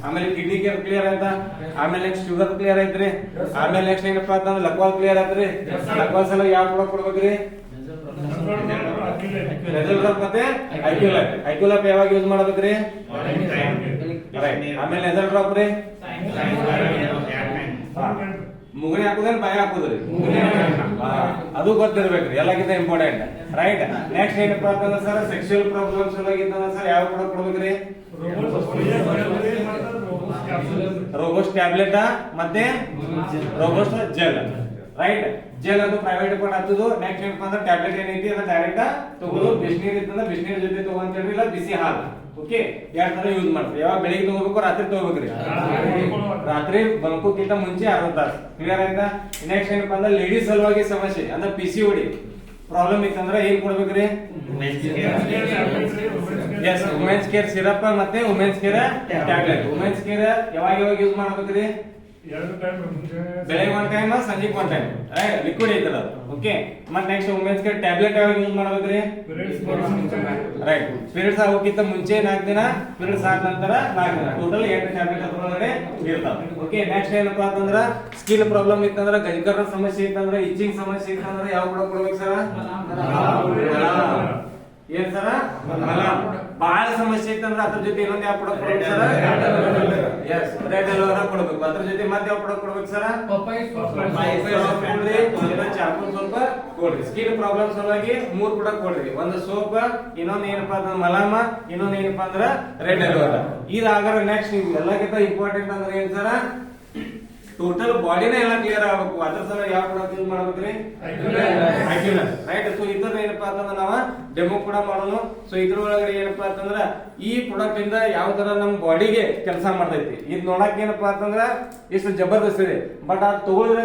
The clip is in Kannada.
ಆಮೇಲೆ ಕಿಡ್ನಿ ಕೇರ್ ಕ್ಲಿಯರ್ ಆಯ್ತಾ, ಆಮೇಲೆ ನೆಕ್ಸ್ಟ್ ಶುಗರ್ ಕ್ಲಿಯರ್ ಐತ್ರಿ, ಆಮೇಲೆ ನೆಕ್ಸ್ಟ್ ಏನಪ್ಪಾ ಅಂತಂದ್ರೆ ಲಕ್ವಾಲ್ ಕ್ಲಿಯರ್ ಆಯ್ತ್ರಿ. ಲಕ್ವಾಲ್ ಸಲ ಯಾವ ಪ್ರಾಡಕ್ಟ್ ಕೊಡ್ಬೇಕ್ರಿ? ರೆಸಲ್ ಡ್ರಾಪ್ ಮತ್ತೆ ಐಕ್ಯುಲೈಪ್. ಐಕ್ಯುಲೈಪ್ ಯಾವಾಗ ಯೂಸ್ ಮಾಡ್ಬೇಕ್ರಿ? ಆಮೇಲೆ ರೆಸಲ್ ಡ್ರಾಪ್ ರೀ ಮುಗುಳಿ ಹಾಕುದೇನ್ ಬಾಯಿ ಹಾಕುದ್ರಿ? ಅದು ಗೊತ್ತಿರ್ಬೇಕ್ರಿ, ಎಲ್ಲಕ್ಕಿಂತ ಇಂಪಾರ್ಟೆಂಟ್. ರೈಟ್. ನೆಕ್ಸ್ಟ್ ಏನಪ್ಪಾ ಅಂತಂದ್ರೆ ಸರ್ ಸೆಕ್ಸುವಲ್ ಪ್ರಾಬ್ಲಮ್ಸ್ ಆಗಿತ್ತಂದ್ರೆ ಸರ್ ಯಾವ ಪ್ರಾಡಕ್ಟ್ ಕೊಡ್ಬೇಕ್ರಿ? ರೋಬೋಸ್ಟ್ ಟ್ಯಾಬ್ಲೆಟ್ ಮತ್ತೆ ರೋಬೋಸ್ಟ್ ಜೆಲ್. ರೈಟ್. ಜೆಲ್ ಅದು ಪ್ರೈವೇಟ್ ಕೊಂಡು ಹತ್ತದು. ನೆಕ್ಸ್ಟ್ ಏನಪ್ಪಾ ಅಂದ್ರೆ ಟ್ಯಾಬ್ಲೆಟ್ ಏನೈತಿ ಅದ ಡೈರೆಕ್ಟ್ ತಗೋದು. ಬಿಸಿನೀರ್ ಇತ್ತಂದ್ರೆ ಬಿಸಿನೀರ್ ಜೊತೆ ತಗೊಂತೇಳಿ, ಇಲ್ಲ ಬಿಸಿ ಹಾಲು. ಓಕೆ, ಎರಡ್ ತರ ಯೂಸ್ ಮಾಡ್ತೀವಿ. ಯಾವಾಗ ಬೆಳಿಗ್ಗೆ ತಗೋಬೇಕು, ರಾತ್ರಿ ತಗೋಬೇಕ್ರಿ? ರಾತ್ರಿ ಬಲ್ಕೋಕ್ಕಿಂತ ಮುಂಚೆ 60 ತಾಸು. ಕ್ಲಿಯರ್ ಆಯ್ತಾ? ನೆಕ್ಸ್ಟ್ ಏನಪ್ಪಾ ಅಂದ್ರೆ ಲೇಡೀಸ್ ಸಲುವಾಗಿ ಸಮಸ್ಯೆ ಅಂದ್ರೆ PCOD ಪ್ರಾಬ್ಲಮ್ ಇತ್ತಂದ್ರೆ ಏನ್ ಕೊಡ್ಬೇಕ್ರಿ? ಎಸ್, ವುಮೆನ್ಸ್ ಕೇರ್ ಸಿರಪ್ ಮತ್ತೆ women's care tablet. Women's care ಯಾವಾಗ ಯೂಸ್ ಮಾಡ್ಬೇಕ್ರಿ? ಬೆಳಗ್ಗೆ 1 ಟೈಮ್, ಸಂಜೆ 1 ಟೈಮ್. ಲಿಕ್ವಿಡ್ ಐತದ. ಓಕೆ. ಮತ್ತೆ ನೆಕ್ಸ್ಟ್ ವುಮೆನ್ಸ್ ಕೇರ್ ಟ್ಯಾಬ್ಲೆಟ್ ಯಾವಾಗ ಯೂಸ್ ಮಾಡ್ಬೇಕ್ರಿ? ರೈಟ್. ಪೀರಿಯಡ್ಸ್ ಆಗೋಕ್ಕಿಂತ ಮುಂಚೆ 4 ದಿನ, ಪೀರಿಯಡ್ಸ್ ಆದ ನಂತರ 4 ದಿನ, ಟೋಟಲ್ 8 ಟ್ಯಾಬ್ಲೆಟ್ ಅದ್ರೊಳಗಡೆ ಇರ್ತಾವ. ಓಕೆ. ನೆಕ್ಸ್ಟ್ ಏನಪ್ಪಾ ಅಂತಂದ್ರ ಸ್ಕಿನ್ ಪ್ರಾಬ್ಲಮ್ ಇತ್ತಂದ್ರ, ಗಜಕರ್ಣ ಸಮಸ್ಯೆ ಇತ್ತಂದ್ರ, ಇಚಿಂಗ್ ಸಮಸ್ಯೆ ಇತ್ತಂದ್ರ ಯಾವ ಪ್ರಾಡಕ್ಟ್ ಕೊಡ್ಬೇಕು ಸರ್? ಏನ್ ಸರ? ಮಲಾಮ್. ಬಹಳ ಸಮಸ್ಯೆ ಇತ್ತಂದ್ರ ಅದ್ರ ಜೊತೆ ಇನ್ನೊಂದು ಯಾವ ಪ್ರಾಡಕ್ಟ್ ಕೊಡ್ಬೇಕು ಸರ್? ಎಸ್, ರೆಡ್ ಅಲೋವೆರಾ ಕೊಡ್ಬೇಕು. ಅದ್ರ ಜೊತೆ ಮತ್ತೆ ಯಾವ ಪ್ರಾಡಕ್ಟ್ ಕೊಡ್ಬೇಕು ಸರ್? ಚಾರ್ಕೋಲ್ ಸ್ವಲ್ಪ ಕೊಡ್ರಿ. ಸ್ಕಿನ್ ಪ್ರಾಬ್ಲಮ್ ಸಲುವಾಗಿ 3 ಪ್ರಾಡಕ್ಟ್ ಕೊಡ್ರಿ. ಒಂದು ಸೋಪ್, ಇನ್ನೊಂದು ಏನಪ್ಪಾ ಅಂದ್ರೆ ಮಲಾಮ, ಇನ್ನೊಂದು ಏನಪ್ಪಾ ಅಂದ್ರ ರೆಡ್ ಅಲೋವೆರಾ. ಇದಾಗರ ನೆಕ್ಸ್ಟ್ ಎಲ್ಲಕ್ಕಿಂತ ಇಂಪಾರ್ಟೆಂಟ್ ಅಂದ್ರೆ ಏನ್ ಸರ? ಟೋಟಲ್ ಬಾಡಿನೇ ಎಲ್ಲ ಕ್ಲಿಯರ್ ಆಗಬೇಕು. ಅದ್ರ ಸಲ ಯಾವ ಪ್ರಾಡಕ್ಟ್ ಯೂಸ್ ಮಾಡ್ಬೇಕ್ರಿ? ರೈಟ್. ಸೊ ಇದ್ರ ಏನಪ್ಪಾ ಅಂತಂದ್ರೆ ನಾವ ಡೆಮೋ ಕೂಡ ಮಾಡೋಣ. ಸೊ ಇದ್ರೊಳಗಡೆ ಏನಪ್ಪಾ ಅಂತಂದ್ರ ಈ ಪ್ರಾಡಕ್ಟ್ ಇಂದ ಯಾವ ತರ ನಮ್ ಬಾಡಿಗೆ ಕೆಲಸ ಮಾಡ್ತೈತಿ ಇದು ನೋಡಕ್ ಏನಪ್ಪಾ ಅಂತಂದ್ರ ಇಷ್ಟು ಜಬರ್ದಸ್ತ್ ಇದೆ. ಬಟ್ ಅದು ತಗೊಳಿದ್ರೆ